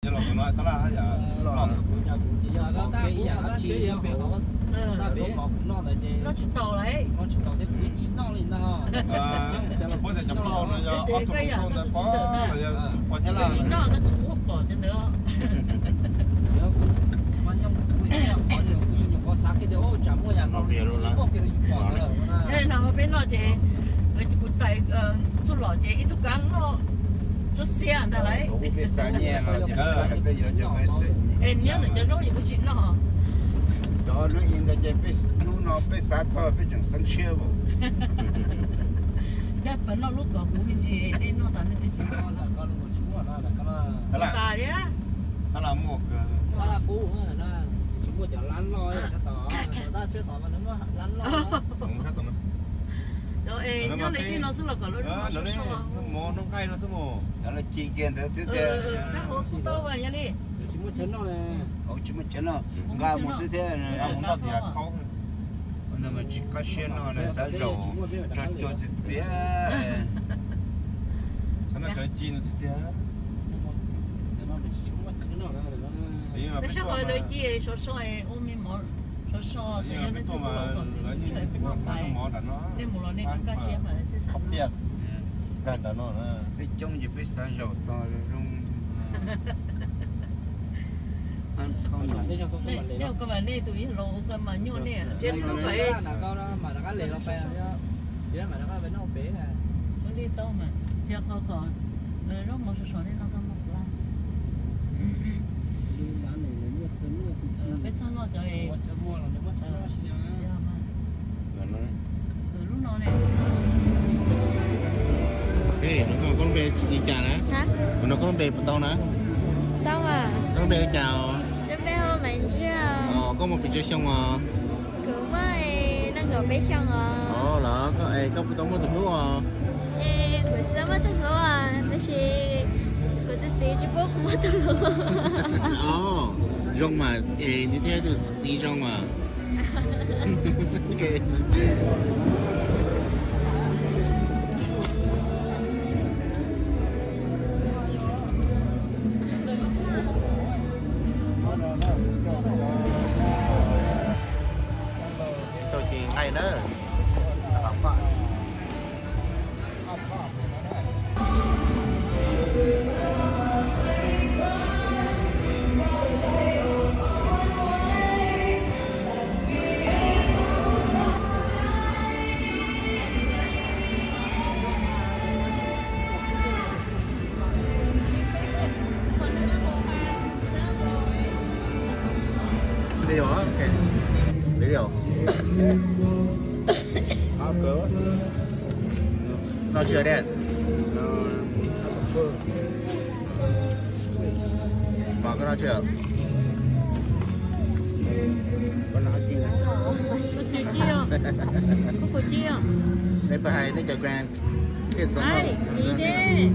giờ lòng nói ta là giờ lòng nó ta cũng nó chế gì别好那别弄的这nó chỉ tàu đấy nó chỉ搞这鬼鸡闹哩那bữa giờ chấm lo nó giờ ăn thùng nó có rồi giờ còn nhớ là chỉ nó cũng hút bỏ cho nữa mà nhung鬼呀好有鬼有啥给的哦咱们呀弄不给的bỏ了thế nào mà bên nó thì người chỉ cũng tại chút lọ thì ít chút cắn nó chút xe ra đấy cái sáng nhẹ mà bây giờ cho mấy em nhớ là cho nó gì cũng chỉ nó đó nó in là cái nó bị sát cho bị chúng sinh siêu chắc phải nó lúc có cũng gì nên nó thành cái gì con là con một chú là là ta đấy á là một nó là cũ nữa là chúng tôi giờ lăn loi cho tỏ ta chưa tỏ mà nó lăn loi không khác tụi nó rồi em nhớ lấy cái nó xuống là còn nó nó đi mò nó cay nó số mò đó là chi tiền đó chứ nó hút tao vào nha đi chúng tôi chấn nó này ông chỉ muốn chén nó gà một số thế này không nó thì khó nó mà chỉ có xe nó là sao rồi cho chị sao nó cái chi nó chứ nó sao rồi lấy chi số số ôm mi mỏ số số thì nó cũng lâu còn gì chơi bên nó tay nên một lần nên ăn cá xe mà sẽ sắm điệp gần đó nó cái trong gì biết sao rồi to luôn nếu các bạn đi tụi lô các mà nhô nè trên nó vậy là con mà nó cá lì nó phải chứ mà nó cá bên nó bể này nó đi tao mà chưa có còn rồi nó một số nên nó xong một lần biết sao nó chơi mua là nó mất từ lúc nó này Ê, nó còn con bê gì chả nè? Hả? Nó có con bê tao nè? Đâu à? Con bê chào. Đến bây giờ mình chưa Có một bị chơi xong à? cứ mới đang ngồi bên trong à. Là có tao có từng lúc à? Ê, cứ sớm mất từng lúc à. Nó chỉ cứ tự chỉ chỉ bốc mất từng lúc. Rong mà, như thế thì tí rong mà. Ok. Tôi chỉ ngay nữa. Học bạn. Video á, ok. Video. cửa Nó chưa đèn. Mở cái nó chưa? con nói gì này có chuyện chi không có chuyện chi không Đây bà hay, đây chờ grand. Cái sống ai đi đi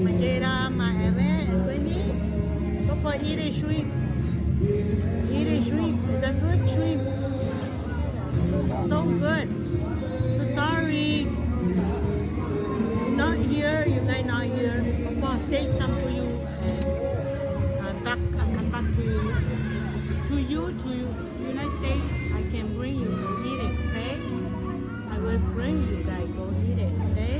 mà chơi ra mà em ấy quên đi có phải đi đi shrimp is a good shrimp so good so sorry not here you guys not here of course take some for you and back and come back to United States I can bring you to eat it okay I will bring you guys go eat it okay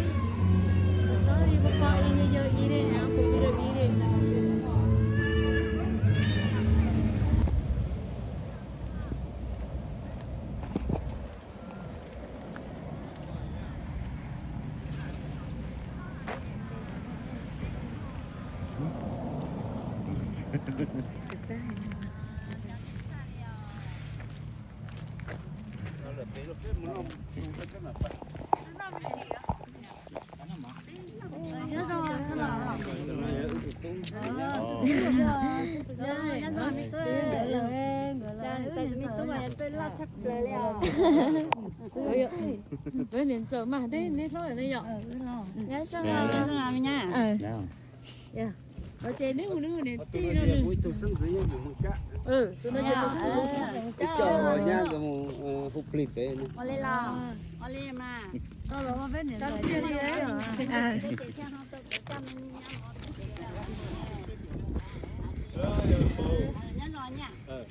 sorry before you eat it and for you to eat it với miền giờ mà đấy nên thôi đây nhở Nhớ sao nó làm nha Dạ. ở trên nếu nữa này tí tôi nữa nói buổi tôi sinh dưới dùng một cá tôi nói cho cho rồi nha cái một hộp clip đấy Oli lo. Oli mà. Tôi lo mà biết nữa. Tôi chưa đi đấy.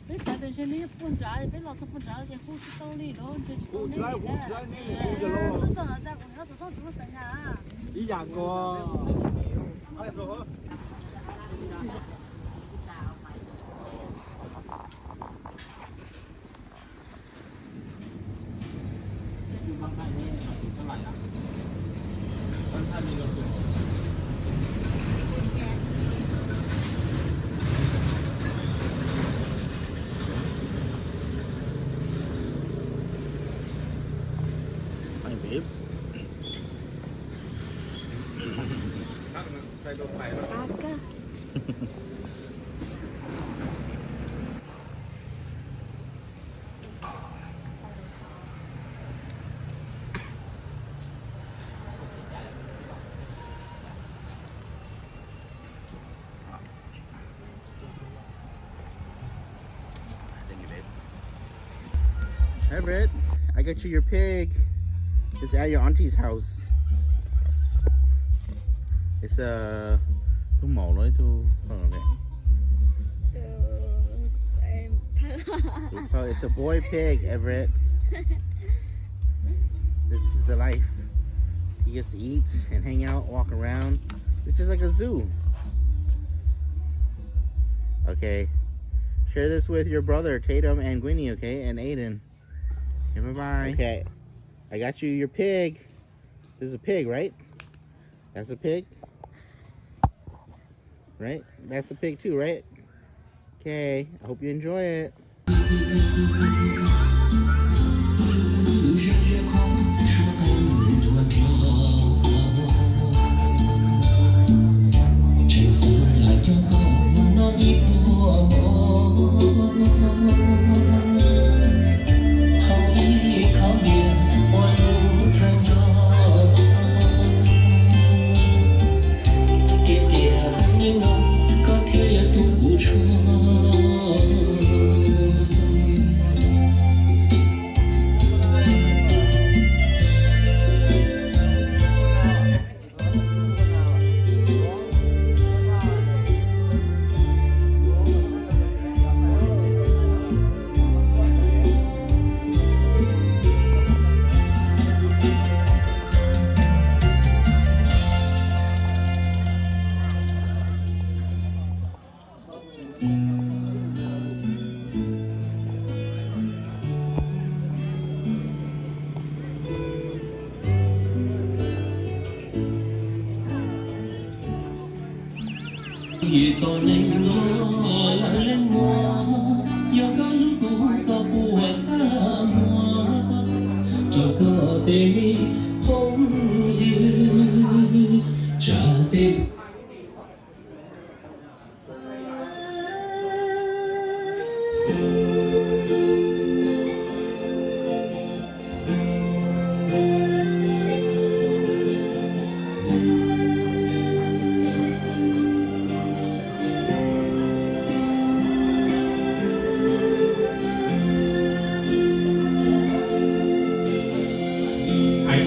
别啥东西你不抓，别老是不抓，就护士兜里头就。胡仔呢，胡就攞。一樣個。哎，老好。Hi, babe. ใส่ลงไปแล้ว Thank you, babe. Everett, I got you your pig. It's at your auntie's house. It's thu màu nói thu It's a boy pig, Everett. This is the life. He gets to eat and hang out, walk around. It's just like a zoo. Okay. Share this with your brother, Tatum and Gwynnie, okay? And Aiden. Okay, bye-bye. Okay. I got you your pig. This is a pig, right? That's a pig? Right? That's a pig too, right? Okay. I hope you enjoy it. Tôi lên ngõ là lên ngõ, giờ có lúc cũng có buồn xa mùa, cho có tình mi không dư trả tình.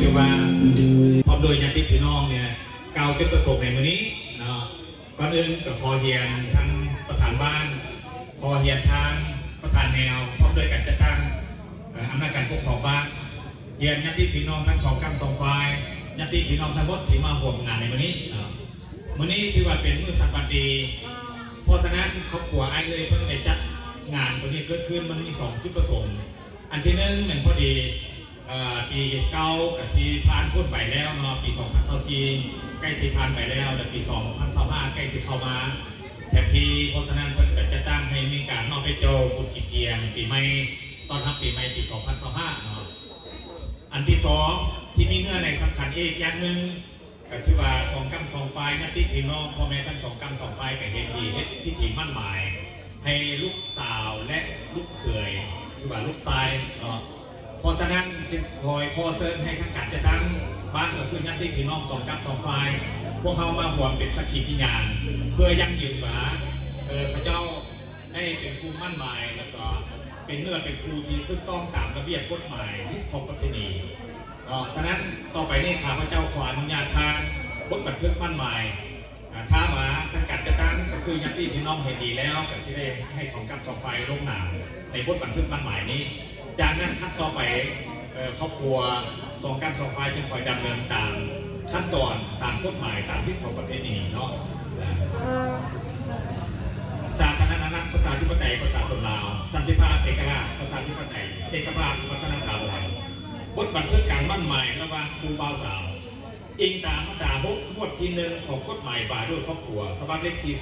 ที่ว่าพร้อมโดยญาติพี่น้องเนี่ยกล่าวจุดประสงค์ในวันนี้เนาะก่อนอื่นก็ขอเฮียนทั้งประธานบ้านขอเฮียนทางประธานแนวพร้อมโดยการจัดตั้งอำนาจการปกครองบ้านเฮียนญาติพี่น้องทั้งสองกัมสองฝ่ายญาติพี่น้องทั้งหมดที่มาร่วมงานในวันนี้วันนี้ถือว่าเป็นมื้อสัปดาห์ดีเพราะฉะนั้นครอบครัวไอ้เลยเพิ่งได้จัดงานตัวนี้เกิดขึ้นมันมี2จุดประสงค์อันที่หนึ่งเหมือนพอดีปีเก้ากับซีพานพ้นไปแล้วเนาะปี2024ใกล้ซีพานไปแล้วแต่ปี2025ใกล้ซีเข้ามาแทบทีเพราะฉะนั้นเพิ่นก็จะตั้งให้มีการนอกไปโจบุญกิจเกียงปีใหม่ตอนรับปีใหม่ปี2025เนาะอันที่2ที่มีเนื้อในสำคัญอีกอย่างหนึ่งก็คือว่า2กัม2ฝ่ายญาติพี่น้องพ่อแม่ทั้ง2กัม2ฝ่ายก็เฮ็ดพิธีมั่นหมายให้ลูกสาวและลูกเขยคือว่าลูกชายเนาะเพราะฉะนั้นจึงคอยขอเชิญให้ทั้งการจะตั้งบ้านก็คือญาติพี่น้อง2กัม2ฝ่ายพวกเขามาร่วมเป็นสักขีพยานเพื่อยั่งยืนว่าพระเจ้าได้เป็นครูมั่นหมายแล้วก็เป็นเนื้อเป็นครูที่ถูกต้องตามระเบียบกฎหมายของประเพณีฉะนั้นต่อไปนี้ข้าพเจ้าขออนุญาตทางบทบันทึกมั่นหมายถ้ามาทั้งการจะตั้งก็คือ คืออย่างที่พี่น้องเห็นดีแล้วก็สิได้ให้สองกับสองฝ่ายลงนามในบทบันทึกมั่นหมายนี้จากนั้นขั้นต่อไปครอบครัวสองกับสองฝ่ายจึงคอยดำเนินตามขั้นตอนตามกฎหมายตามพิธีของประเพณีเนาะสาธารณรัฐประชาธิปไตยประชาชนลาวสันติภาพเอกราชประชาธิปไตยเอกภาพวัฒนธรรมบทบันทึกการมั่นหมายระหว่างครูบ่าวสาวอิงตามมาตรา6 หมวดที่ 1ของกฎหมายว่าด้วยครอบครัวฉบับเลขที่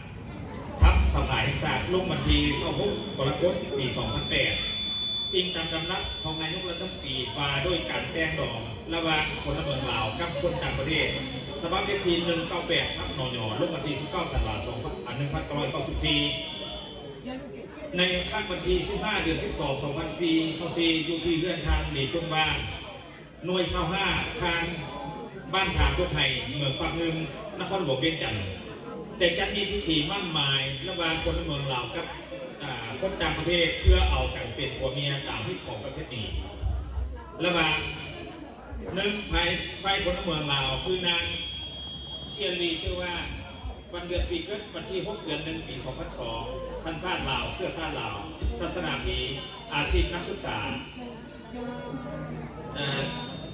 05ทับสภาแห่งชาติลงวันที่26 กรกฎาคม ปี 2008อิงตามดำรัสของนายกรัฐมนตรีว่าด้วยการแต่งดองระหว่างคนละเมืองลาวกับคนต่างประเทศฉบับเลขที่198 ทับนย.ลงวันที่19 ธันวาคม 1994ในขั้นวันที่15 เดือน 12 2024อยู่ที่เรือนทางหลีจงบางหน่วย25ทางบ้านถามทั่วไทยเมืองปากงึมนครหลวงเวียงจันทร์แต่จัดมีพิธีมั่นหมายระหว่างคนละเมืองลาวกับคนต่างประเทศเพื่อเอากันเป็นผัวเมียตามที่ของประเทศนี้ระหว่างฝ่ายคนละเมืองลาวคือนางเชียรีชื่อว่าวันเดือนปีเกิดวันที่6 เดือน 1 ปี 2002สัญชาติลาวเสื้อชาติลาวศาสนาผีอาชีพนักศึกษา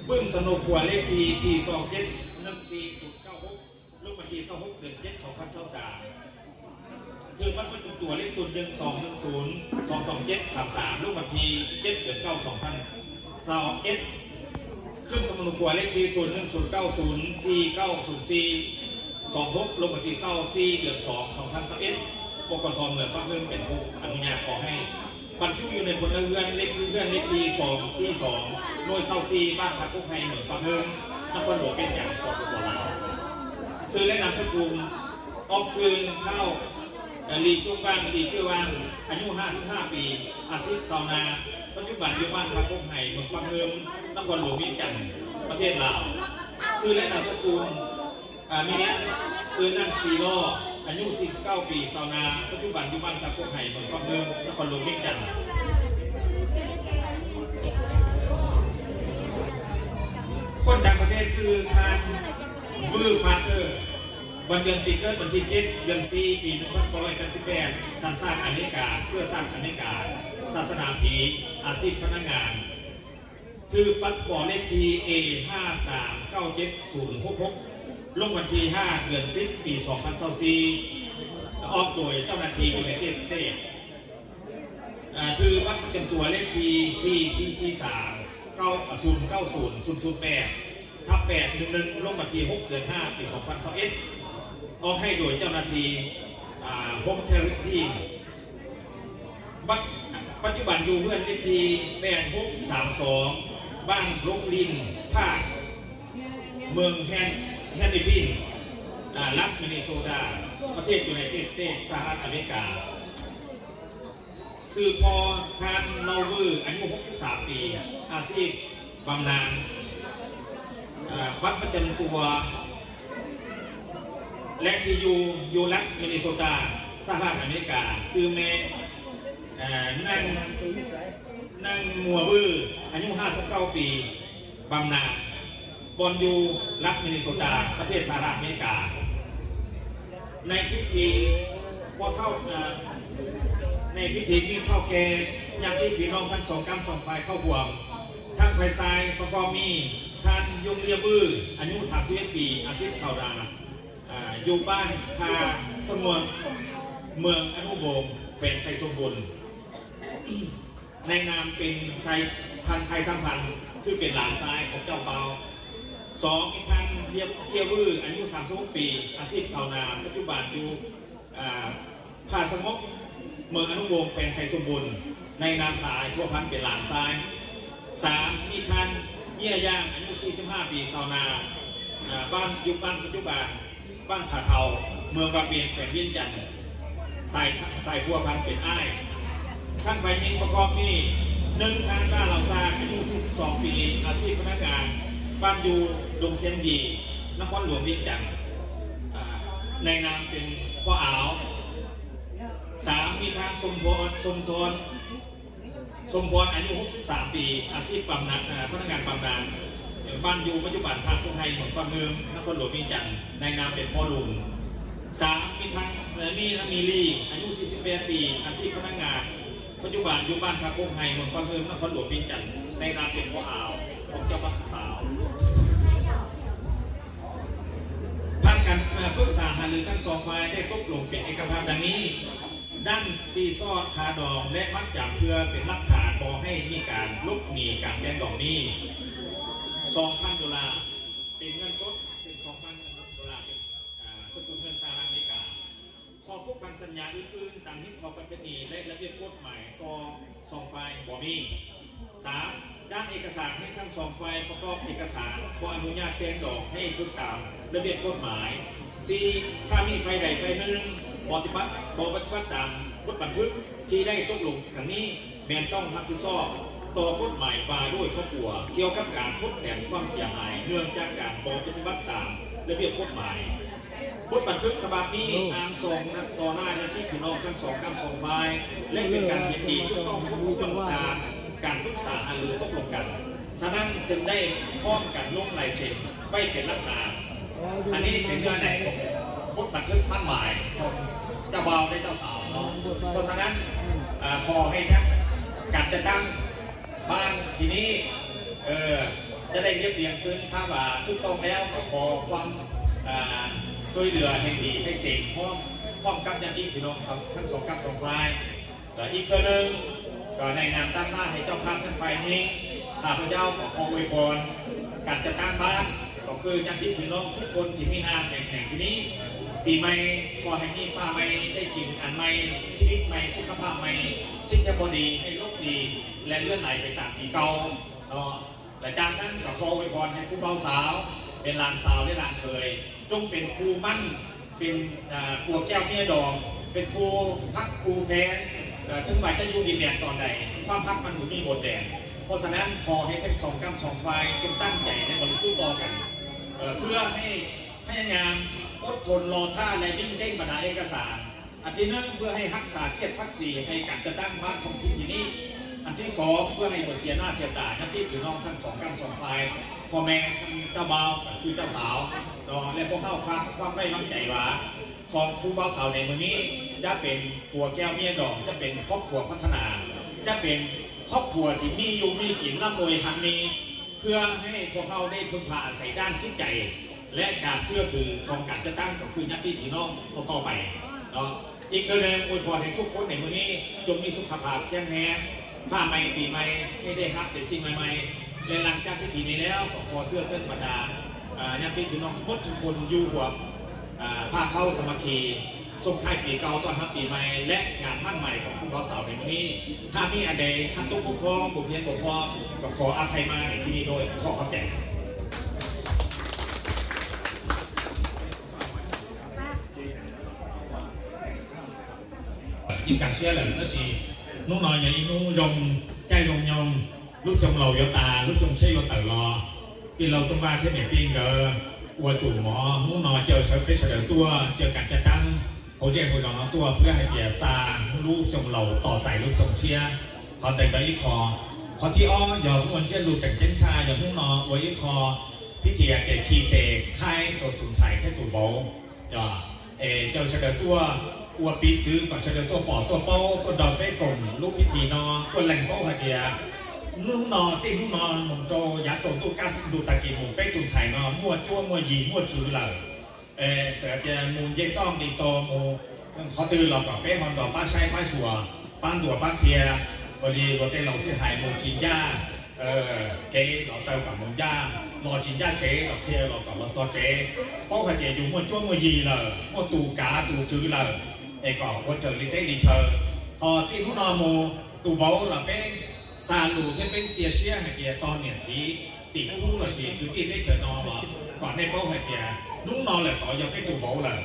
ปึ้งสนุกหัวเลขทีปี 2714.96 ลูกบัญชี26 เดือน 7 2023คือมันเป็นตัวเลข011022722733ลูกบัญชี17 เดือน 9 2021ขึ้นสนุกหัวเลขที011090490426ลงบัญชี24 เดือน 2 2021ปกสเมืองปากงึมเป็นผู้อนุญาตขอให้บรรจุอยู่ในพลเรือนเลขที่242หน่วย24บ้านพักทุกไฮเหมือนปากงึมนครหลวงเป็นอย่างสปป.ลาวซื้อและนามสกุลออกซื้อเข้าลีจุงบ้านลีชื่อว่างอายุ55 ปีอาชีพชาวนาปัจจุบันอยู่บ้านพักทุกไฮเหมือนปากงึมนครหลวงเวียงจันทร์ประเทศลาวซื้อและนามสกุลมีเนี่ยซื้อนางซีโร่อายุ49 ปีชาวนาปัจจุบันอยู่บ้านทับพวกไห่เมืองปากงึมนครหลวงเวียงจันทร์คนต่างประเทศคือทางวือฟาเตอร์วันเดือนปีเกิดวันที่7 เดือน 4 ปี 1988สัญชาติอเมริกาเสื้อชาติอเมริกาศาสนาผีอาชีพพนักงานคือพาสปอร์ตเลขที A5397066ลงวันที่ 5 เดือน 10 ปี 2024ออกโดยเจ้าหน้าที่ยูไนเต็ดสเตทคือวัดประจำตัวเลขที่ 44390008/811ลงวันที่ 6 เดือน 5 ปี 2021ออกให้โดยเจ้าหน้าที่โฮมเทอร์ทีปัจจุบันอยู่เพื่อนเลขที่8632บ้านบรุกลินภาคเมืองแฮนนิพินรัฐมินนิโซตาประเทศยูไนเต็ดสเตทสหรัฐอเมริกาสืบพอทานเลาเวอร์อายุ63 ปีอาชีพบำนาญบัตรประจำตัวและที่อยู่รัฐมินนิโซตาสหรัฐอเมริกาซื้อเมนั่งมัวเวอร์อายุ59 ปีบำนาญบอลยูรัฐมินนิโซตาประเทศสหรัฐอเมริกาในพิธีมีเท่าแก่อย่างที่พี่น้องทั้งสองกำสองฝ่ายเข้าห่วงทั้งฝ่ายซ้ายประกอบมีท่านยงเรียบื้ออายุ31 ปีอาชีพชาวนาอยู่บ้านพาสมวนเมืองอนุโบมเป็นไซสมบูรณ์ในนามเป็นไซสัมพันธ์คือเป็นหลานซ้ายของเจ้าเปา2อีกท่านเรียบเทียววืออายุ36 ปีอาชีพชาวนาปัจจุบันอยู่พาสมกเมืองอนุวงศ์เป็นไซสมบูรณ์ในนามสายพวกพันเป็นหลานซ้าย3อีกท่านเยี่ยย่างอายุ45 ปีชาวนาบ้านยุคบ้านปัจจุบันบ้านผาเทาเมืองบางเบียนแขวงเวียงจันทร์สายพวกพันเป็นอ้ายทั้งฝ่ายยิงประกอบนี่1ท่านบ้านเหล่าซาอายุ42 ปีอาชีพพนักงานบ้านอยู่ดงเซียนดีนครหลวงเวียงจันทร์ในนามเป็นพ่ออ่าว3มีทางสมพรอายุ63 ปีอาชีพบำนาญพนักงานบำนาญบ้านอยู่ปัจจุบันทางกรุงไทยเมืองปากงึมนครหลวงเวียงจันทร์ในนามเป็นพ่อลุง 3มีทั้งมีลี่อายุ48ปีอาชีพพนักงานปัจจุบันอยู่บ้านคาโคงไฮเมืองปะเฮิมนครหลวงเวียงจันทร์ในนามเป็นพ่ออ่าวของเจ้าบ้านขาวทางการปรึกษาหารือทั้งสองฝ่ายได้ตกลงเป็นเอกภาพดังนี้ด้านซีซอดคาดองและมัดจำเพื่อเป็นหลักฐานบอให้มีการลบหนีการแย่งดอกนี้$2,000เป็นเงินสดเป็น$2,000เป็นสกุลเงินสหรัฐอเมริกาขอพวกพันสัญญาอื่นๆตามที่ทอประเพณีและระเบียบกฎหมายต่อสองฝ่ายบ่มี 3. ด้านเอกสารให้ทั้งสองฝ่ายประกอบเอกสารขออนุญาตแจ้งดอกให้ถูกตามระเบียบกฎหมาย 4. ถ้ามีไฟใดไฟหนึ่งปฏิบัติตามบทบันทึกที่ได้ตกลงครั้งนี้แม้ต้องรับผิดชอบต่อกฎหมายฝ่ายด้วยครอบครัวเกี่ยวกับการทดแทนความเสียหายเนื่องจากการปฏิบัติตามระเบียบกฎหมายบทบันทึกฉบับนี้อ่านส่งต่อหน้าญาติพี่น้องทั้งสองฝ่ายและเป็นการเห็นดีทุกต้องควบคู่กันตามการปรึกษาหารือตกลงกันฉะนั้นจึงได้พร้อมกันลงลายเซ็นไม่เป็นหลักฐานอันนี้เป็นเงื่อนไขของบทบันทึกมั่นหมายของเจ้าบ่าวและเจ้าสาวเนาะเพราะฉะนั้นขอให้ทั้งการจะตั้งบ้านทีนี้จะได้เรียบเรียงขึ้นถ้าว่าทุกต้องแล้วก็ขอความช่วยเหลือให้ดีให้เสร็จพร้อมกับญาติพี่น้องทั้งสองฝ่ายและอีกคนหนึ่งก็ในนามตั้งหน้าให้เจ้าภาพทั้งฝ่ายนี้ข้าพเจ้าขออวยพรการจะตั้งบ้านก็คือญาติพี่น้องทุกคนที่มีนามแห่งที่นี้ปีใหม่ขอให้มีฟ้าใหม่ได้กินอันใหม่ชีวิตใหม่สุขภาพใหม่สิ่งที่พอดีให้โลกดีและเลื่อนไหลไปตามปีเก่าและจากนั้นก็ขออวยพรให้ผู้เบาสาวเป็นหลานสาวและหลานเคยจงเป็นครูมั่นเป็นครูแก้วเมียดองเป็นครูพักครูแพ้ถึงวัยจะอยู่ดินแดนตอนใดความพักมันอยู่มีบทแดนเพราะฉะนั้นขอให้ทั้งสองฝ่ายจงตั้งใจในบริสุทธิ์ต่อกันเพื่อให้พยายามอดทนรอท่าและวิ่งเต้นบรรดาเอกสารอันที่หนึ่งเพื่อให้รักษาเกียรติศักดิ์ศรีให้การจะตั้งบ้านของทีมที่นี้อันที่สองเพื่อให้เสียหน้าเสียตาทั้งที่พี่น้องทั้งสองฝ่ายพ่อแม่เจ้าบ่าวคือเจ้าสาวและพวกเข้าความไม่มั่นใจว่าสองผู้บ่าวสาวในมือนี้จะเป็นครัวแก้วเมียดองจะเป็นครอบครัวพัฒนาจะเป็นครอบครัวที่มีอยู่มีกินร่ำรวยทางนี้เพื่อให้พวกเขาได้พึ่งพาอาศัยด้านจิตใจและการเชื่อถือของการจะตั้งก็คือญาติพี่น้องต่อไปอีกคือหนึ่งอวยพรให้ทุกคนในมือนี้จงมีสุขภาพแข็งแรงผ้าใหม่ปีใหม่ให้ได้รับแต่สิ่งใหม่ๆและหลังจากพิธีนี้แล้วขอเสื้อเส้นบรรดาญาติพี่น้องหมดทุกคนอยู่หัวผ้าเข้าสมัคคีส่งท้ายปีเก่าต้อนรับปีใหม่และงานมั่นใหม่ของผู้บ่าวสาวในวันนี้ถ้ามีอันใดท่านต้องปกครองบุพเพบกพร่องก็ขออภัยมาในที่นี้โดยขอขอบใจยิ่งการเชื่อเลยก็คือนุ่งนอนอย่างนี้นุ่งยงใจยงลูกชมเราโยตาลูกชมใช่โยตลอที่เราจงว่าเช่นอย่างที่เกิดวัวจุ่มหมอนุ่งนอนเจอเฉลิมตัวเจอการจะตั้งโปรเจกต์ของเราตัวเพื่อให้เกียร์ซาลูกชมเราต่อใจลูกชมเชียร์พอแต่งไปอีกคอที่อ้ออย่าวันเช่นลูกจากเจนชาอย่านุ่งนอนไว้อีกคอพิธีเกศคีเตะค่ายตัวตุ่นใส่แค่ตุ่นโบอย่าเจ้าเฉลิมตัวอัวปีซื้อกับเฉลิมตัวปอตัวเป้าตัวดอกเป้กลมลูกพิธีนอตัวแหล่งเป้าหัดเดียนุ่งนอจริงนุ่งนอนมุงโตยาโจตุกันดูตะกี้มุงเป้ตุนไฉนอมั่วตัวมั่วยีมั่วจื้อเลยเสือจะมุงเย่ต้องตีโตมูเขาตื่นเรากับเป้ฮอนดอกป้าใช้ป้าชัวป้านตัวป้าเทียพอดีเราเต้นเราซื้อหายมุงจินย่าเก๋เราเติมกับมุงย่ารอจินย่าเจ๊เราเทียเรากับเราซอเจ๊เป้าหัดเดียอยู่มั่วตัวมั่วยีเลยมั่วตูกาตูจื้อเลยก็วันเจอลิเต้ดีเธอพอที่นุ่งนอมูตูเบาเราเป้ซาลูที่เป็นเตียเชียเกียตอนเนี่ยสีปีกคู่เราสีคือที่ได้เจอนอมาก่อนในเป้าเกียนุ่งนอเลยต่อยังไม่ตูเบาเลย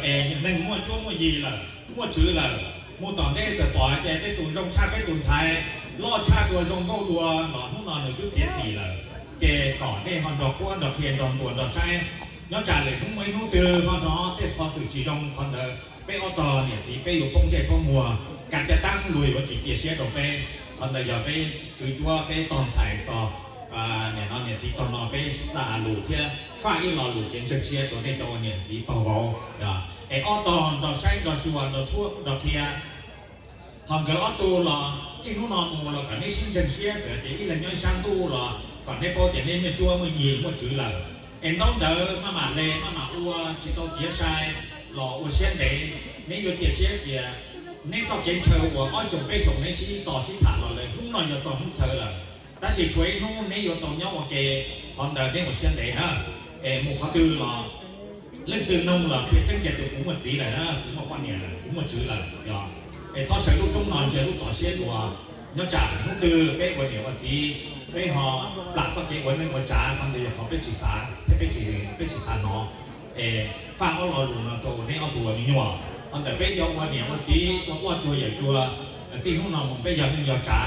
อย่างนั้นมั่วช่วงมั่วยีเลยมั่วจื้อเลยมั่วตอนได้จะต่อแกได้ตูนรงชาติได้ตูนชายลอดชาติตัวรงก็รัวหนอนนุ่งนอนหนึ่งยุดเสียจีเลยเกก่อนได้ฮอนดอกพวนดอกเทียนดอกตัวดอกใช้ย้อนจ่าเลยทุ่งไม่นุ่งเตือพอเนาะเทสพอสื่อจีจงคอนเดอร์ไปเอาต่อเนี่ยจีไปอยู่ป้องเจ็ดป้องมัวการจะตั้งรวยว่าจีเกียเชียดอกไปคอนเดอร์อย่าไปจืดว่าไปตอนใส่ต่อ年到年纪到那被杀戮天，发一老路见这些都得到年纪到高啊，奥当到山到树到土到天，他们个奥多了，进入那木了，กันใน新这些这这一人要上多了，กันใน包点ในไม่ตัวไม่ยิงไม่จืดเลยต้องเดินมาเลยมาอ้วจิตตัวเดียใช่หล่ออ้วเสียนเดย์นี่อยู่เดียเสียเดียนี่ต้องเกณฑ์เชิญว่าอ้อยส่งไปส่งในชี้ต่อชี้ถามเราเลยลูกน้อยอย่าส่งลูกเธอเลยแต่สิช่วยนู่นนี่อยู่ตรงนี้ว่าเกย์คนเดินได้หมดเสียนเดย์ฮะหมู่เขาตื่นหรอเล่นตื่นนงหรอคือจังเกียรติผมหมดสีเลยนะผมหมดวันเนี่ยผมหมดจืดเลยอย่าชอบเชิญลูก中นอนเชิญลูกต่อเสียตัวนอกจากลูกตื่นไปวันเนี่ยวันสีไปหอหลังจากเก็บไว้ในหัวใจทำเดี๋ยวเขาไปจิตสารให้ไปจิตสารน้องฟังเอาเราดูนะตัวนี้เอาตัวมีหน่วงแต่ไปยกวันเนี่ยวันที่ว่าตัวใหญ่ตัวจริงของเราผมไปยกหนึ่งยกจ๋า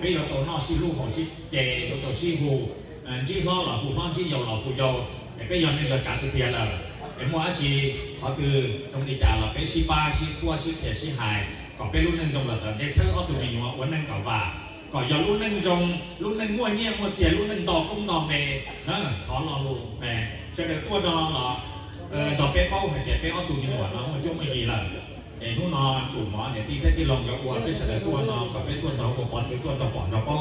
ไปยกตัวนอกชี้ลูกของชี้เจยกตัวชี้หูชี้ล้อหล่อหูล้อชี้ยาวหล่อหูยาวไปยกหนึ่งยกจ๋าตัวเทียนเลยมัวจีเขาคือตรงนี้จ๋าเราไปชี้ปลาชี้ขั้วชี้เขียชี้หายก็ไปรุ่นหนึ่งจงเลยแต่เด็กเชื่อเอาตัวมีหน่วงวันนั้นก็ว่าก็อย่ารุ่นหนึ่งจงรุ่นหนึ่งมั่วเงี้ยมั่วเจียรุ่นหนึ่งดอกกุ้งดอกเมย์นะขอรอลูกแม่จะเด็กตัวดอหรอดอกเป๊ะเป้าเห็นเป๊ะเอาตัวมีหน่วยเนาะมันยุ่งไม่ดีเลยนู่นนอนจุ่มหมอเนี่ยที่แท้ที่ลงยกวนไปเสด็จตัวนอนกับเป็นตัวดอกกับปอดซื้อตัวดอกปอดดอกเป้า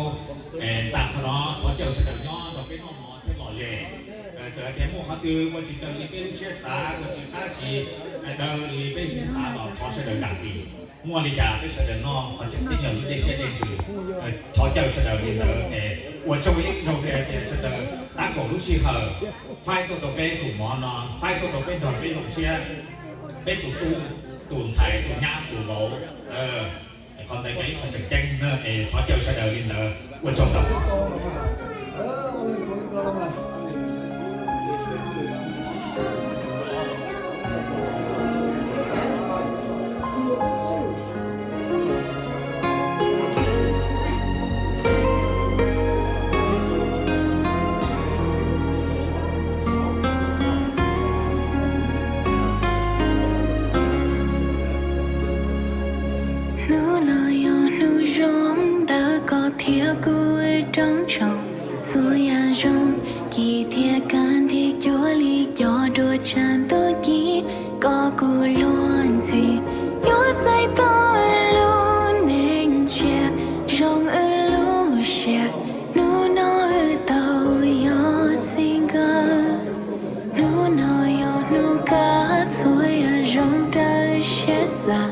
ตามเขาเนาะพอเจอเสด็จย่อดอกเป็นน้องหมอที่หล่อเย่เจอเทมโมเขาตือวันจีเจอลีเป็นลูกเชี่ยสาวันจีข้าจีเดินลีเป็นเชี่ยสาหล่อพอเสด็จกาจีมัวลีกาไปเสด็จนอกพอจะที่เหนียวยิ่งได้เชี่ยเด่นจืดพอเจอเสด็จลีเนอ我周一周的这个打狗路适合，快速度被土毛呢，快速度被短被路线，被堵柴堵鸭堵楼，còn đây cái phần trực tranh nữa, thoát châu sẽ đầu lên nữa, quan trọng lắm. Thiệt cô trong trong xui à rong kỳ thiệt can đi chúa lý cho đôi chân tôi kỹ có cô luôn gì nhớ tay tôi luôn nên chia rong ở lu xe nu nó ở tàu yo xin cơ nu nó yo nu cá xui à rong trời sẽ xa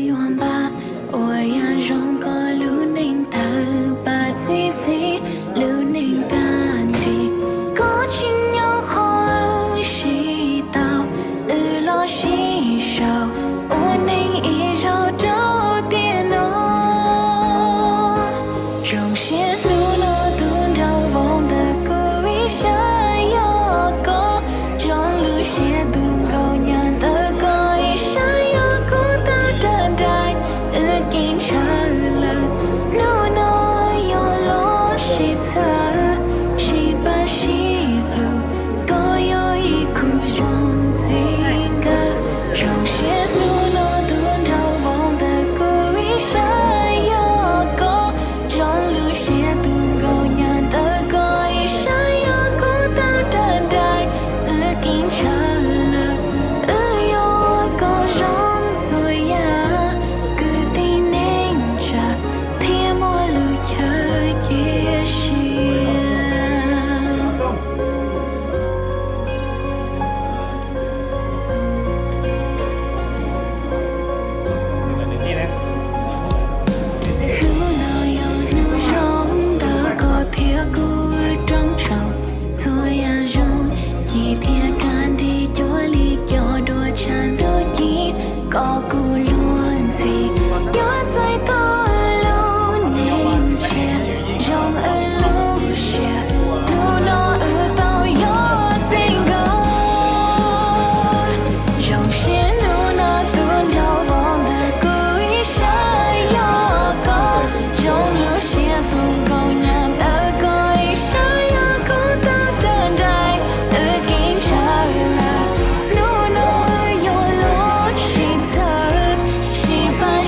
yon ba ôi à rong có lu nên thơ bà xí xí lưu nên can đi có chính nhau khó xí tao lo xí sầu ôi nên ý rau trâu tiền nó rong xé lưu nó tuôn rau vòng tờ cô ý xa yo có rong lưu xé tuôn cầu nhàn tờ có ý xa yo cô ta tràn đài kín trở lời nu nó yo lo xí thơ xí ba xí lưu có yo ý khu rong xin cơ rong xé lưu nó tuôn rau vòng tờ cô ý xa yo có rong lưu xé tuôn cầu nhàn tờ có ý xa yo cô ta tràn đài kín trở lời yo có rong rồi ya cứ tin nên trả thêm mỗi lời chơi chia sẻ nu nào yo nu rong ta có thiệt cô trong trong rồi à rong chỉ thiệt can đi chúa lý cho đôi chân đôi kỹ có cô luôn gì nhớ tay tôi luôn nên chia rong ở lu xe nu nó ở tàu yo xin go rong xe nu nó tuôn rau vòng tờ cô ý xa yo có rong lu xe tuôn cầu nhàn tờ có ý xa yo cô ta tràn đài kín trở lời nu nó yo lo xí thơ xí ba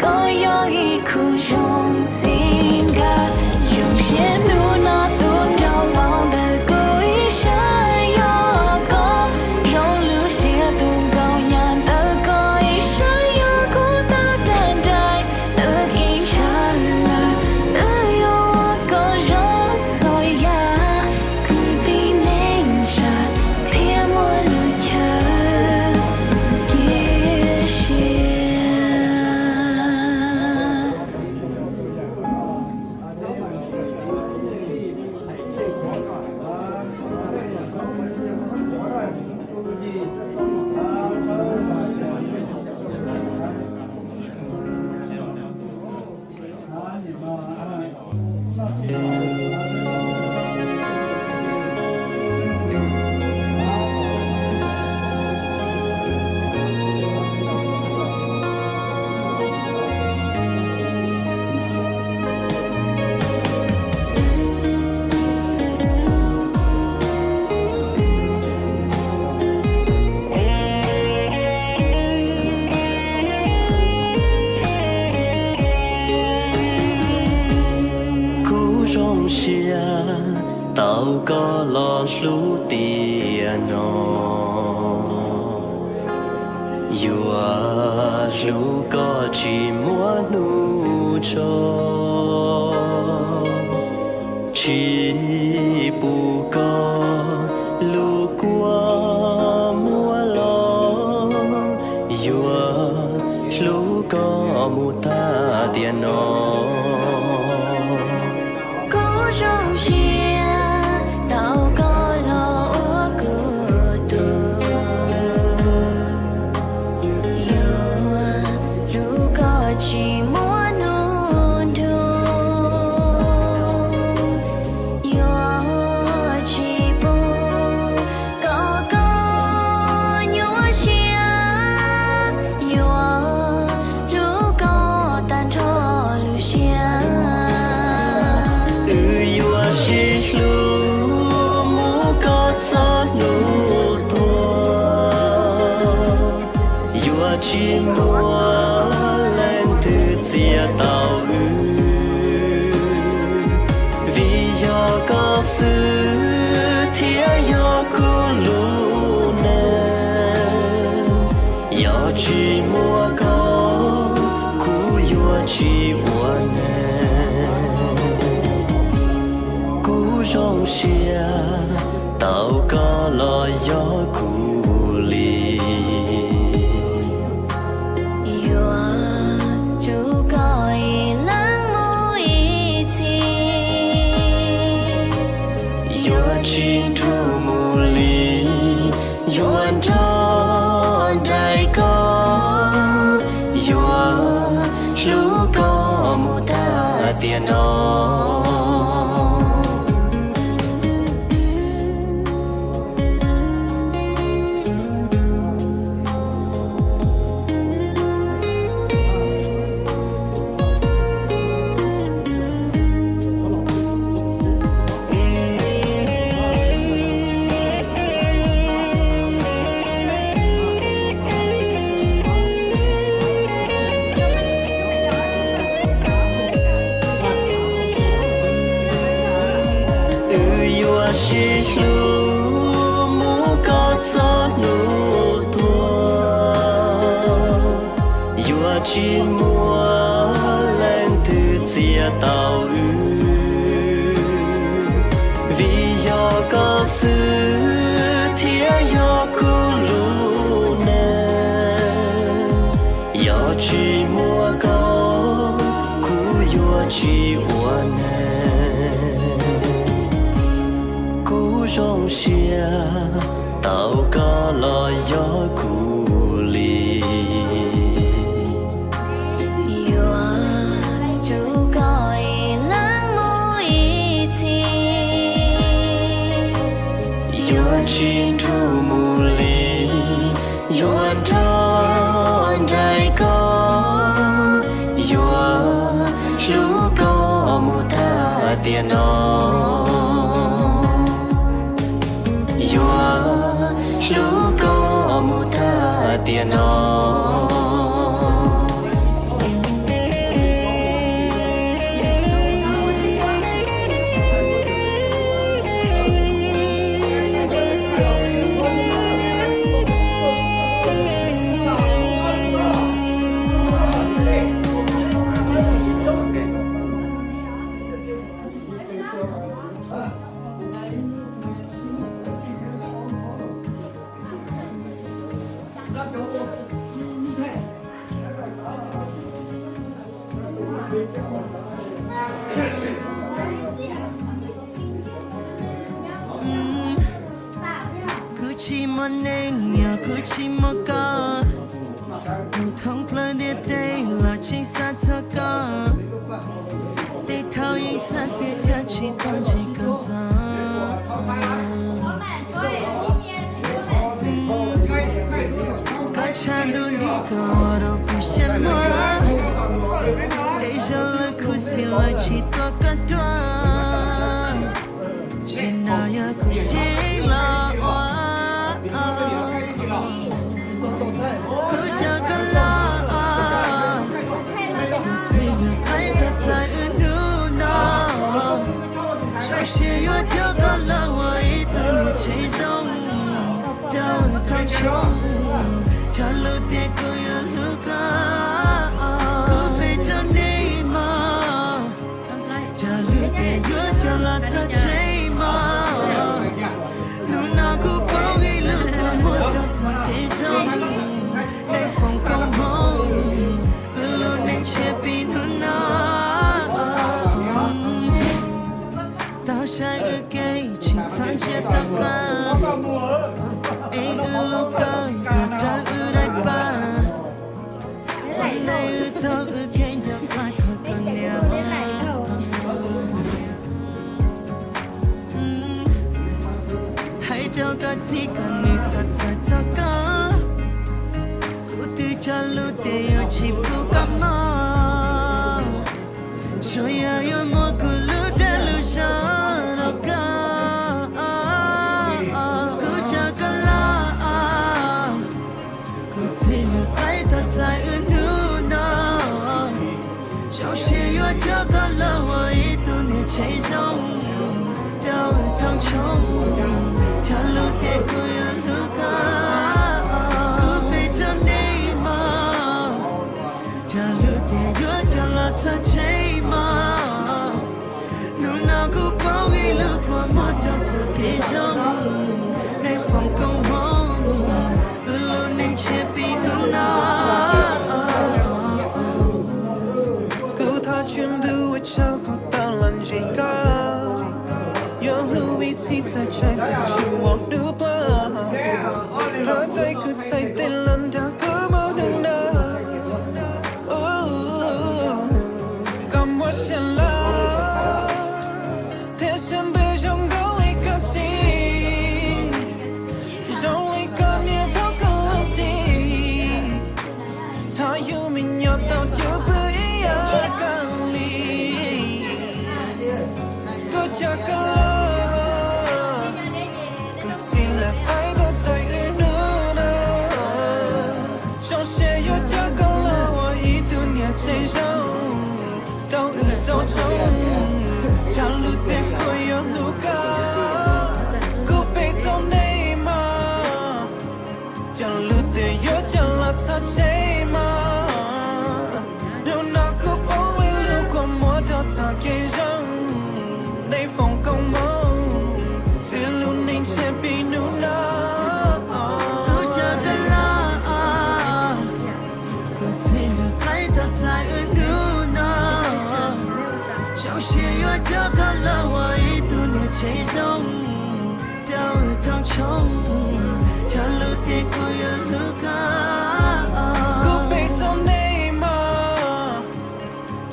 所有一苦用心歌，用些怒恼都眺望的故意闪耀光，用路些度高扬的歌一闪耀孤岛等待的给着了的有我个容所呀，故地内着别莫了也些。古中下到个老路的喏，有啊路个寂寞怒着，chỉ不过路过莫lo，有啊路个木大点喏。古中下到个老我孤独，有啊如果寂寞怒度，有啊起步高高有下，有啊如果单车路下。是路木高草路多，有寂寞冷的街道雨，为要告诉天要古路呢，要寂寞高苦要寂我呢。中下到个了要鼓励，有啊如果一冷木一起，有情土木里，有安装代高，有如果木大电脑。是路木高草路多，有寂寞冷的街道雨，为要告诉天要古路呢，要寂寞高苦要寂我呢。中下到个了要鼓励，有啊如果一冷木一起，有情土木里，有安装代高，有如果木大电脑。如果木大电脑。Gucci money, nhà Gucci mocha. Nụ thông plan để đây là chính xác thật cả. Để thao ý xác để theo chỉ còn chỉ cần giờ. Cả chàng đôi đi cả đâu cũng xem hoa. Để giờ lại cứ xin lại chỉ có cả đoan. Chỉ nào ya cũng chỉ là hoa. Cứ chờ cả la. Cứ chỉ là cái ta tại ư nu nào. Chẳng sẽ yêu cho cả la hoa ý tự nhiên chạy rong. Đau thăng trông. Cha lỡ tiếc cô yêu lưu cả. Cứ về trong đây mà. Cha lỡ tiếc yêu cho là ta chạy mà. Lúc nào cũng bao nghĩ lưu qua một trong ta thế giới. Để phòng công hôn. Cứ luôn nên che bị lúc nào. Tao sai ư cây chỉ thang chết ta cả. Anh ư lúc coi ta ư đại ba. Hôm nay ư tao ư cây đã phải khỏi còn nhau. Hãy đâu có chỉ cần người thật thật thật cả. Cô tự cho lúc để yêu chỉ phụ cả mơ. Cho yêu một cô lúc đã lúc sao đâu cả. Cứ cho cả la. Cô chỉ là cái thật dài ư nu nào. Trong xe yêu cho cả la hoa ý tu nè chạy rong. Đau thăng trông. Cha lúc tiếc cô yêu lưu cả. Cứ về trong đây mà. Cha lúc tiếc yêu cho là ta chạy mà. Lúc nào cũng bao nghĩ lưu qua một đoạn giờ kể rong. Để phòng công hôn. Cứ luôn nên che bị lúc nào. Cứ tha chuyện đưa với cháu có tao làm gì cả. Yang lưu vị trí tại trái tim chỉ một đứa ba. Thả tay cứ say tên lần đã cứ bao đừng đa. Cầm hoa xem la. Thế xem bê trong gấu lấy cả gì. Trong lấy cả miệng thao cả lời gì. Thả yêu mình nhỏ tao chưa bởi ý à càng ly. Có cha cả lời. Cha lưu tiếc cô yêu lưu cả. Cứ về trong đây mà. Cha lưu tiếc yêu cha là ta chạy mà. Nếu nào cứ bỏ quên lưu qua một đợt ta kê rong. Đây phòng công mong. Để lưu nên sẽ bị nụ nào. Cứ chờ cả la. Cứ chỉ là cái ta tại ư nu nào. Trong xe yêu cho cả la hoa ý tu nè chạy rong. Đau thăng trông. Cha lưu tiếc cô yêu lưu cả. Cứ về trong đây mà.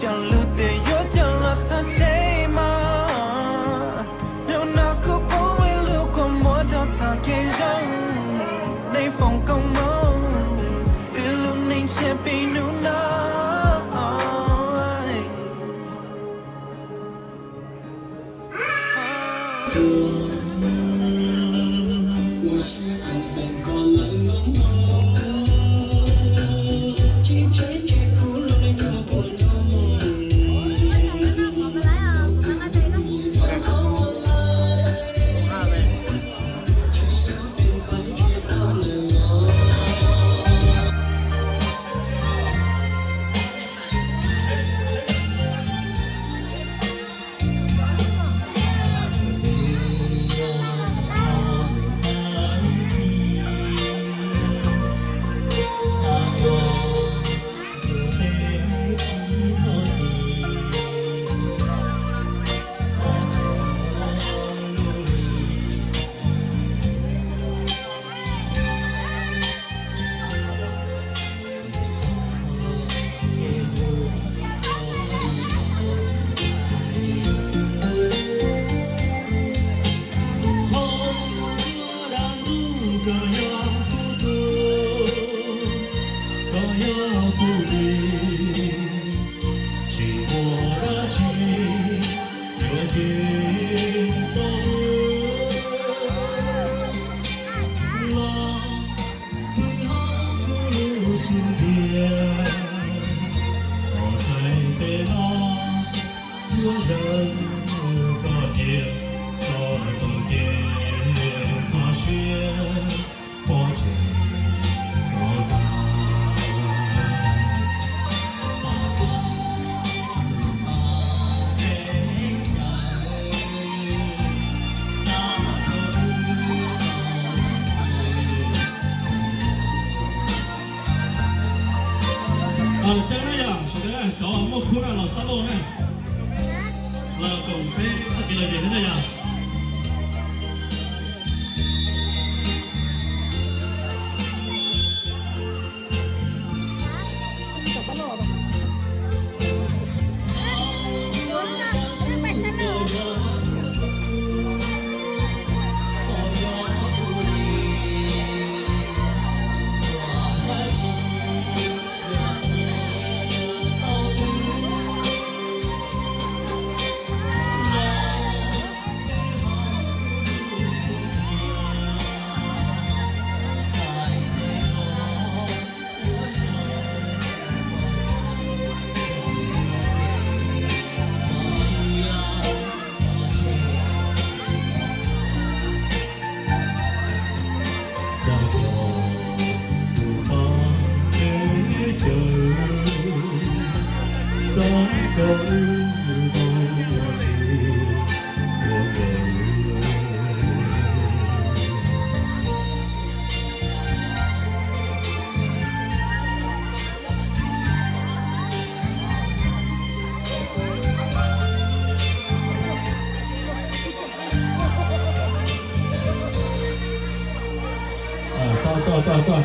Cha lưu tiếc yêu cha là ta chạy mà. Nếu nào cứ bỏ quên lưu qua một đợt ta kê rong. Đây phòng công mong. Yêu luôn nên sẽ bị nụ nào. Hãy subscribe cho kênh Ghiền Mì Gõ để không bỏ lỡ những video hấp dẫn. 谁啊？有人可怜，到终点踏雪，或者我大。จังเลยอ่ะสุดท้ายก็มั่วคู่เราสโลนะเราคงไปตะกี้เราเดี๋ยวนี้อ่ะต่อ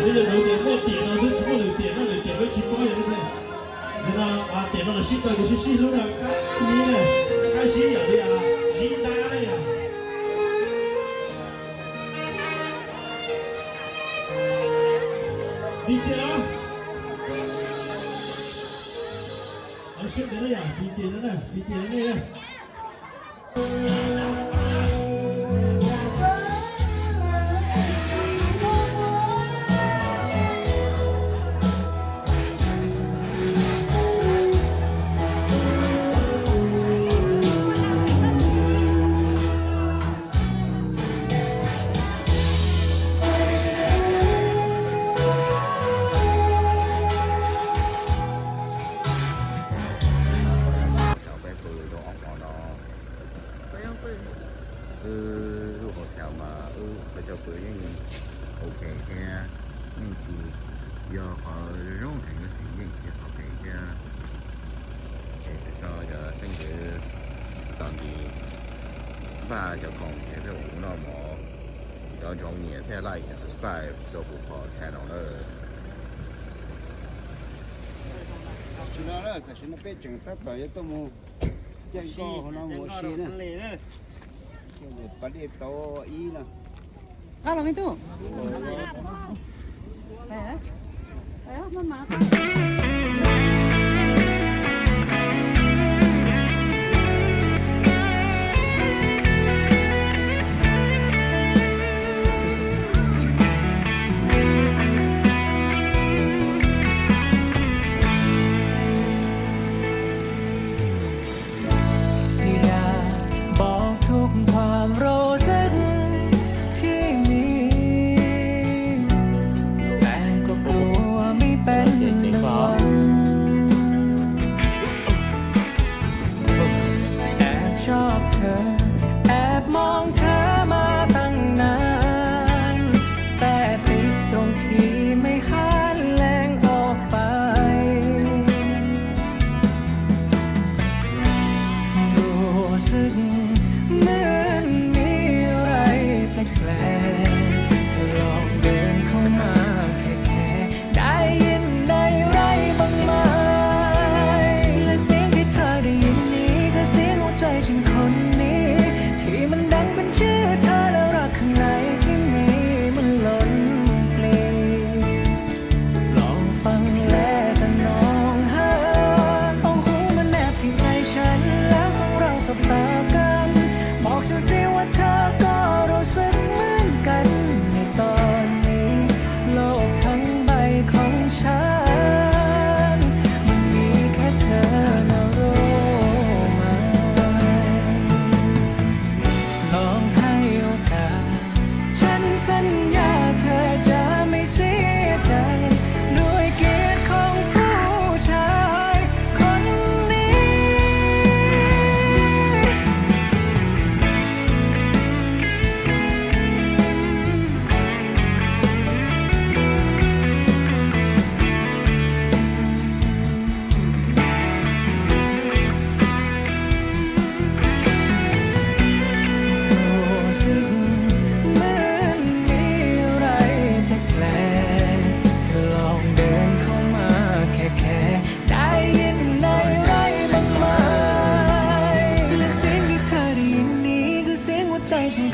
那个楼点莫点了，是全部点那个点个奇怪的呢。你看啊，点到了新的就是新的了，你呢？开心有的呀，新大的呀。你点啊？啊，新的了呀，你点的呢？你点的呢？入口条嘛，比较不愿意 OK 嘅运气，要好任何嘅事运气 OK 嘅。所以就星期當地吧就講嘅啲好耐冇有種嘢，聽 like and subscribe 做副播 channel 啦。去哪了？在现在北京大半夜都冇见过，可能冇事呢。现在8点多1了。Ah, lo meto. Mamá.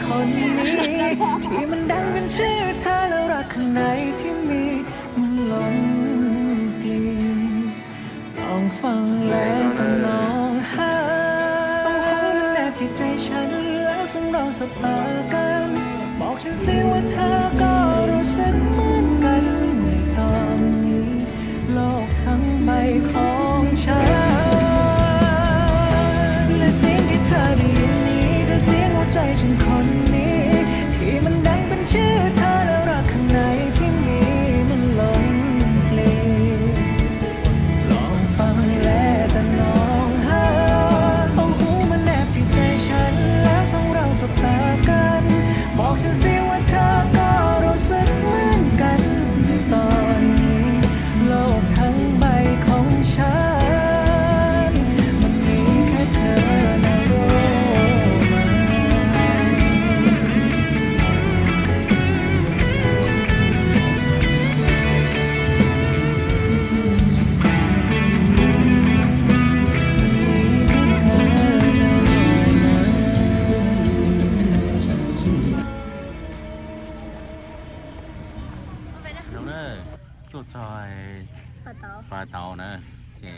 คนนี้ ที่มันดังเป็นชื่อเธอแล้วรักข้างในที่มีมันล้นปลีลองฟังแล้วก็ลองหาเอาหูมันแนบที่ใจฉันแล้วส่งเราสบตากันบอกฉันสิว่าเธอก็รู้สึกเหมือนกันในตอนนี้โลกทั้งใบของฉันและเสียงที่เธอได้ยินนี้คือเสียงหัวใจฉันคนนี้ที่มันดังเป็นชื่อเธอแล้วรักข้างในที่มีมันล้นปลีลองฟังและแต่น้องหาเอาหูมันแนบที่ใจฉันแล้วส่งเราสบตากันบอกฉันสิว่าเธอก็รู้สึกเหมือนกันในตอนนี้โลกทั้งใบของฉันมันมีแค่เธอนะรู้ไหม Đâu đó tôi chơi ปะเตา pha tàu nè thì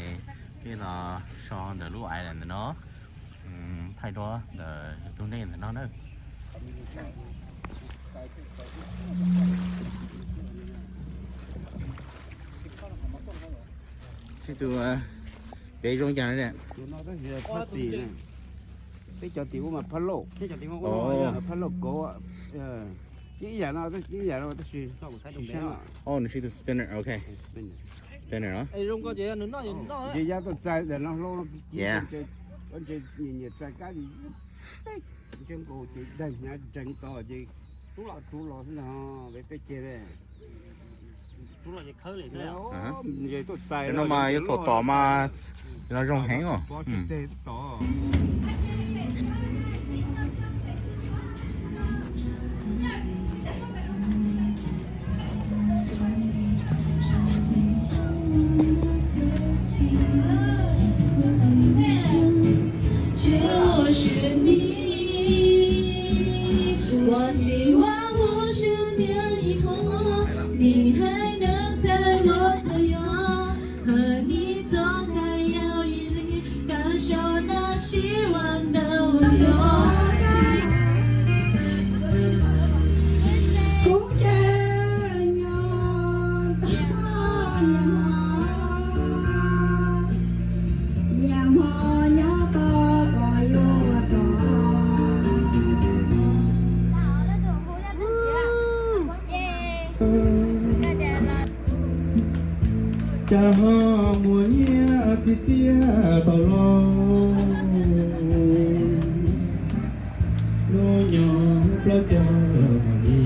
cái là son để lúa ai là nó thay đó để tôi nên là nó đó cái tôi để trong nhà này nè tụi nó tới giờ phát xì này cái cho tiểu mà phát lộ cái cho tiểu mà phát lộ cổ ạ cái giờ nó tới xì oh it's the spinner okay spinner huh ai rung có gì nó cái giờ tôi chạy để nó lô yeah con chơi nhìn chạy cái gì chân cổ chị đây nhá chân to chị chú lọ thế nào về chơi đây chú là gì khơi lại thế vậy tôi chạy nó mà yếu tố tỏ mà nó rong hén rồi tỏ 就是你，我希望50年以后，你还能在我左右，和你坐在摇椅里，感受那希望的温柔。cũng chơi nhau nhà hoa nhớ to gọi vô to cha ho mùa nhia chi chia tàu lo lo nhỏ lo cho đi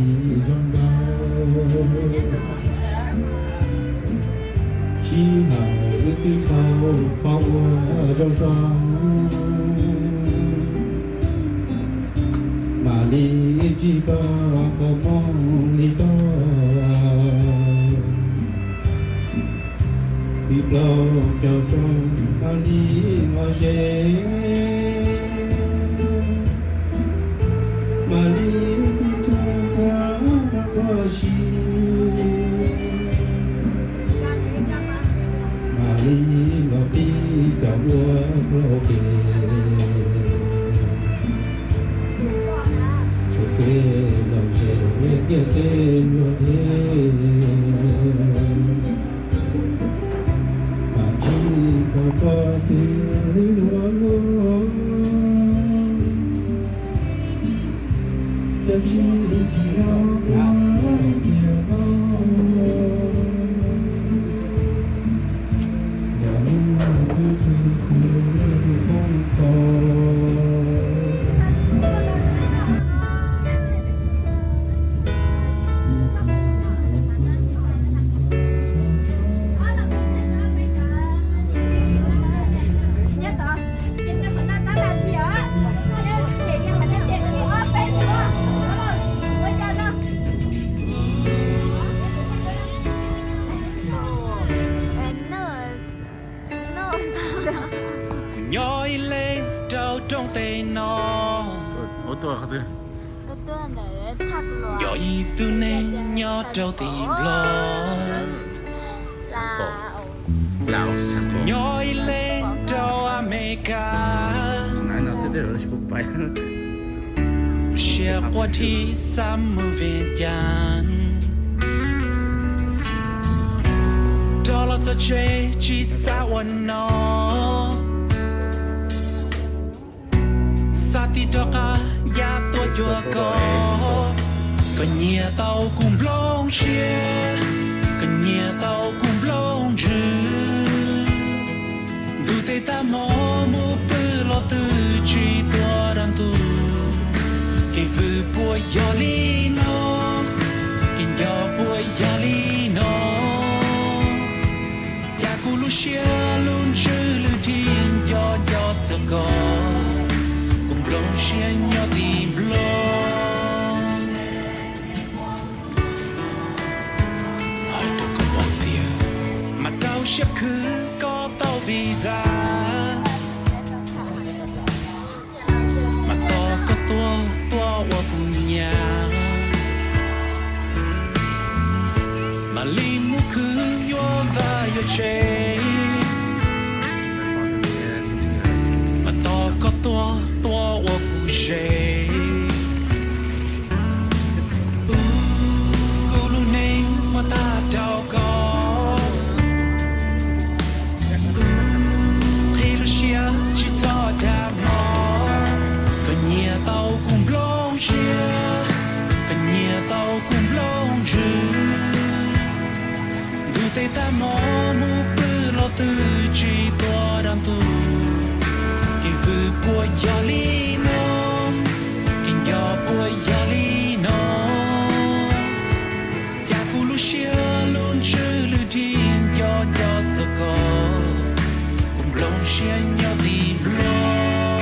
trong bao chi hà ước tư thâu phong trong trong mà đi chỉ có mong đi to bị lâu cho trong ta đi ngồi dễ mà đi chỉ trong ta có chi mà đi ngồi đi sao lo kề kề lòng dễ kề kề lo kề có tiếng lúa lúa cho chi chỉ lo quá nhiều không còn nhói lên trao trong tay nó ô tô khá tư tuần để thật loạn Yo y tu ne nho trâu tìm lo là Laos temple. Nho y lên trâu America I know, sit there, let's book by. Share qua thi xăm mưa về chan Đó là ta chế chỉ xaวันnó Sa ti đó cả ya tua chua có nhia tàu cùng blong chia có nhia tàu cùng blong rư Vu tê ta mò mu bư lo tư chỉ tua đam tu Cái vu bùa gió li nó Cái gió bùa gió li nó Ya cu lu chia luôn chư lưu thiên gió gió sơ có cùng blong chia nhỏ tìm blong Mà đâu sẽ cứ có tao visa Mà to có tua qua cùng nhà Mà li mu cứ yo va yo che Mà to có tua qua cùng che Cô lu nên mà ta đâu có chỉ cho ta mò cần nhia tàu cùng blong chia cần nhia tàu cùng blong rư Vu tê ta mò mu bư lo tư chỉ tua đam tu Cái vu bùa gió li nó Cái gió bùa gió li nó Ya cu lu chia luôn chư lưu thiên gió gió sơ có Blong chia nhỏ tìm blong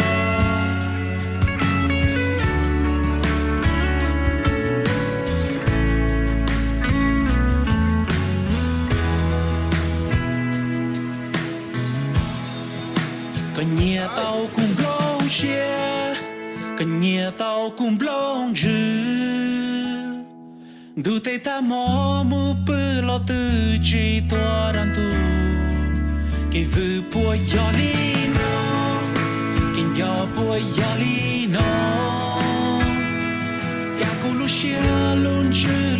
Có nhia tàu cùng blong chia Có nhia tàu cùng blong rư Du tê ta mò mu bư lo tư chỉ tua đam tu Cái vu bùa gió li nó Cái gió bùa gió li nó Ya cu lu chia luôn chư